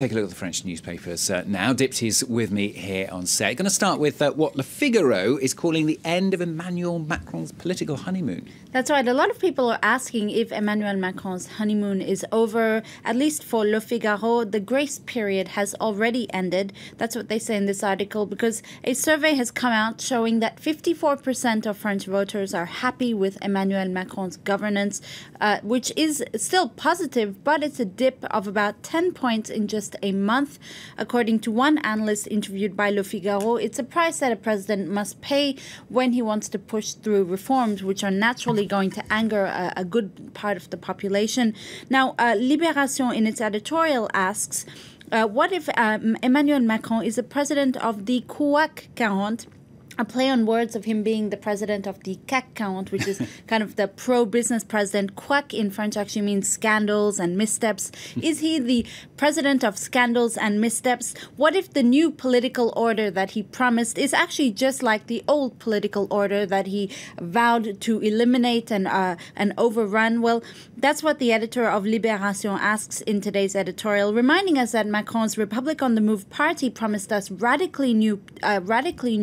Take a look at the French newspapers now. Dipty's with me here on set. Going to start with what Le Figaro is calling the end of Emmanuel Macron's political honeymoon. That's right. A lot of people are asking if Emmanuel Macron's honeymoon is over. At least for Le Figaro, the grace period has already ended. That's what they say in this article, because a survey has come out showing that 54% of French voters are happy with Emmanuel Macron's governance, which is still positive, but it's a dip of about 10 points in just a month. According to one analyst interviewed by Le Figaro, it's a price that a president must pay when he wants to push through reforms, which are naturally going to anger a good part of the population. Now, Libération in its editorial asks, what if Emmanuel Macron is the president of the CUAC 40? A play on words of him being the president of the CAC 40, which is kind of the pro-business president. Couac in French actually means scandals and missteps. Is he the president of scandals and missteps? What if the new political order that he promised is actually just like the old political order that he vowed to eliminate and overrun? Well, that's what the editor of Libération asks in today's editorial, reminding us that Macron's Republic on the Move party promised us radically new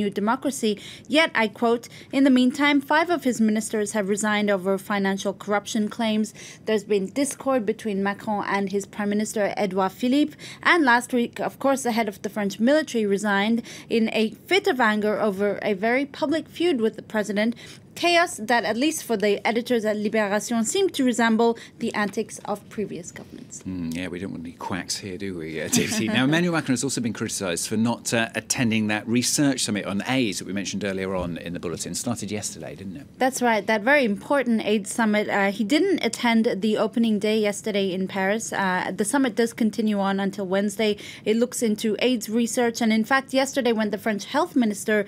democracy. Yet, I quote, in the meantime, 5 of his ministers have resigned over financial corruption claims. There's been discord between Macron and his Prime Minister, Edouard Philippe. And last week, of course, the head of the French military resigned in a fit of anger over a very public feud with the president. Chaos that, at least for the editors at Libération, seemed to resemble the antics of previous governments. Yeah, we don't want any quacks here, do we, Dipty? Now, Emmanuel Macron has also been criticised for not attending that research summit on AIDS that we mentioned earlier on in the bulletin. Started yesterday, didn't it? That's right, that very important AIDS summit. He didn't attend the opening day yesterday in Paris. The summit does continue on until Wednesday. It looks into AIDS research. And in fact, yesterday when the French health minister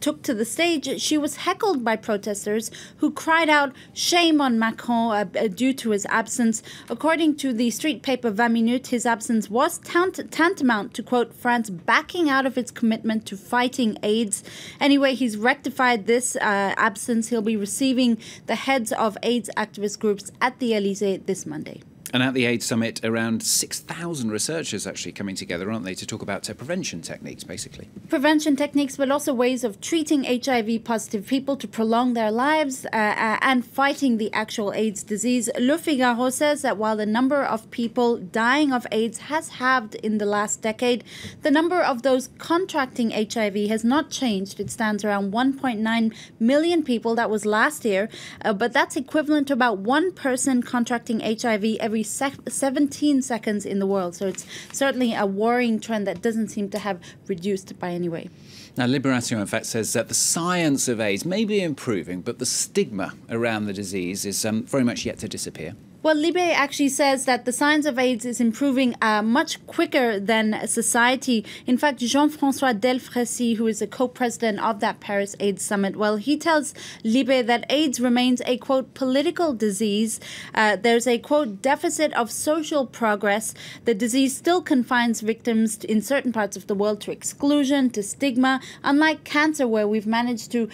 took to the stage, she was heckled by protesters who cried out shame on Macron due to his absence. According to the street paper 20 Minutes, his absence was tantamount to, quote, France backing out of its commitment to fighting AIDS. Anyway, he's rectified this absence. He'll be receiving the heads of AIDS activist groups at the Elysée this Monday. And at the AIDS Summit, around 6,000 researchers actually coming together, aren't they, to talk about prevention techniques, basically. Prevention techniques, but also ways of treating HIV-positive people to prolong their lives and fighting the actual AIDS disease. Le Figaro says that while the number of people dying of AIDS has halved in the last decade, the number of those contracting HIV has not changed. It stands around 1.9 million people. That was last year, but that's equivalent to about one person contracting HIV every 17 seconds in the world. So it's certainly a worrying trend that doesn't seem to have reduced by any way. Now, Libération, in fact, says that the science of AIDS may be improving, but the stigma around the disease is very much yet to disappear. Well, Libé actually says that the science of AIDS is improving much quicker than society. In fact, Jean-François Delfrécy, who is a co-president of that Paris AIDS Summit, well, he tells Libé that AIDS remains a, quote, political disease. There's a, quote, deficit of social progress. The disease still confines victims in certain parts of the world to exclusion, to stigma. Unlike cancer, where we've managed to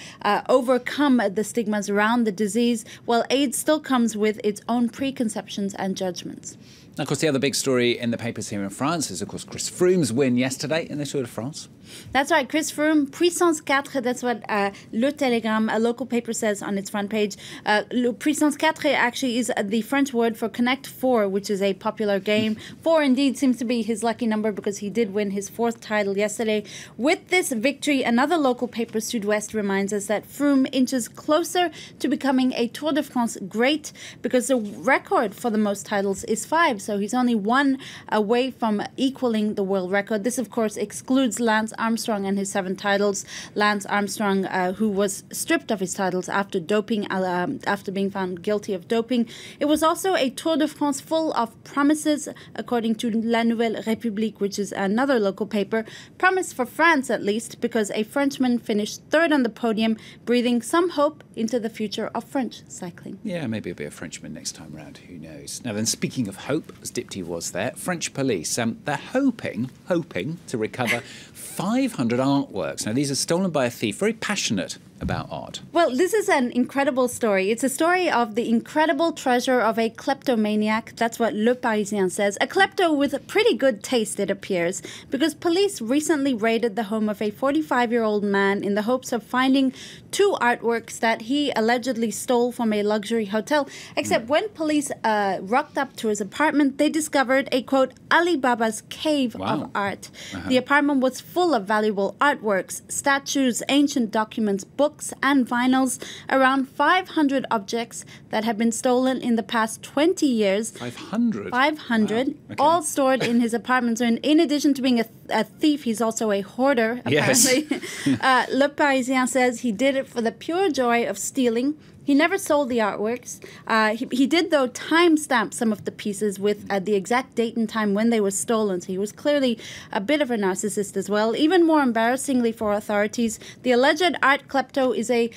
overcome the stigmas around the disease, well, AIDS still comes with its own preconceptions and judgments. Now, of course, the other big story in the papers here in France is, of course, Chris Froome's win yesterday in the Tour de France. That's right, Chris Froome, puissance 4, that's what Le Télégramme, a local paper, says on its front page. Puissance 4 actually is the French word for Connect 4, which is a popular game. 4 indeed seems to be his lucky number because he did win his 4th title yesterday. With this victory, another local paper, Sud-Ouest, reminds us that Froome inches closer to becoming a Tour de France great because the record for the most titles is 5, so he's only 1 away from equaling the world record. This, of course, excludes Lance Armstrong and his 7 titles. Lance Armstrong, who was stripped of his titles after doping, after being found guilty of doping. It was also a Tour de France full of promises, according to La Nouvelle République, which is another local paper. Promise for France, at least, because a Frenchman finished 3rd on the podium, breathing some hope into the future of French cycling. Yeah, maybe it'll be a Frenchman next time round. Who knows? Now then, speaking of hope, as Dipty was there, French police, they're hoping to recover 500 artworks. Now, these are stolen by a thief, very passionate about art? Well, this is an incredible story. It's a story of the incredible treasure of a kleptomaniac. That's what Le Parisien says. A klepto with a pretty good taste, it appears, because police recently raided the home of a 45-year-old man in the hopes of finding 2 artworks that he allegedly stole from a luxury hotel. Except when police rocked up to his apartment, they discovered a, quote, Alibaba's cave of art. The apartment was full of valuable artworks, statues, ancient documents, books, and vinyls, around 500 objects that have been stolen in the past 20 years. 500? 500, all stored in his apartment. So in addition to being a thief, he's also a hoarder, apparently. Yes. Le Parisien says he did it for the pure joy of stealing. He never sold the artworks. He did, though, timestamp some of the pieces with the exact date and time when they were stolen. So he was clearly a bit of a narcissist as well. Even more embarrassingly for authorities, the alleged art klepto is a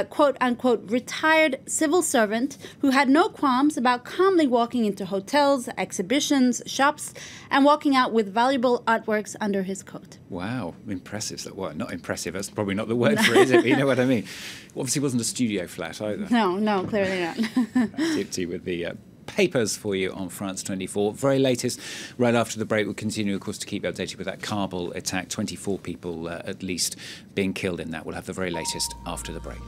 quote-unquote retired civil servant who had no qualms about calmly walking into hotels, exhibitions, shops, and walking out with valuable artworks under his coat. Wow, impressive. Well, not impressive, that's probably not the word for it, is it? But you know what I mean. Obviously it wasn't a studio flat either. No, clearly not. Activity with the papers for you on France 24. Very latest, right after the break. We'll continue, of course, to keep you updated with that Kabul attack. 24 people at least being killed in that. We'll have the very latest after the break.